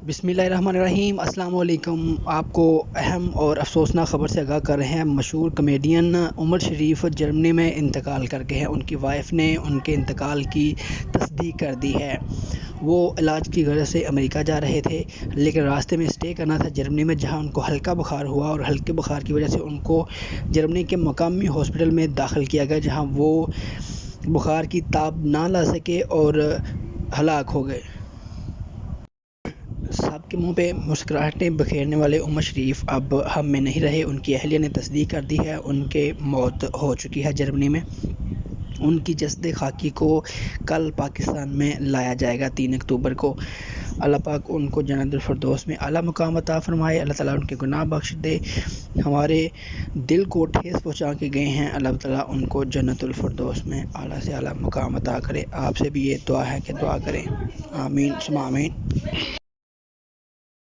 بسم اللہ الرحمن الرحیم۔ السلام علیکم۔ آپ کو اہم اور افسوسناک خبر سے آگاہ کر رہے ہیں۔ مشہور کمیڈین عمر شریف جرمنی میں انتقال کر گئے ہیں۔ ان کی وائف نے ان کے انتقال کی تصدیق کر دی ہے۔ وہ علاج کی غرض سے امریکہ جا رہے تھے، لیکن راستے میں اسٹے کرنا تھا جرمنی میں، جہاں ان کو ہلکا بخار ہوا اور ہلکے بخار کی وجہ سے ان کو جرمنی کے مقامی ہاسپٹل میں داخل کیا گیا، جہاں وہ بخار کی تاب نہ لا سکے اور ہلاک ہو گئے۔ سب کے منہ پہ مسکراہٹیں بکھیرنے والے عمر شریف اب ہم میں نہیں رہے۔ ان کی اہلیہ نے تصدیق کر دی ہے، ان کے موت ہو چکی ہے جرمنی میں۔ ان کی جسد خاکی کو کل پاکستان میں لایا جائے گا 3 اکتوبر کو۔ اللہ پاک ان کو جنت الفردوس میں اعلیٰ مقام عطا فرمائے۔ اللہ تعالیٰ ان کے گناہ بخش دے۔ ہمارے دل کو ٹھیس پہنچا کے گئے ہیں، اللہ تعالیٰ ان کو جنت الفردوس میں اعلیٰ سے اعلیٰ مقام عطا کرے۔ آپ سے بھی یہ دعا ہے کہ دعا کریں، آمین ثم آمین۔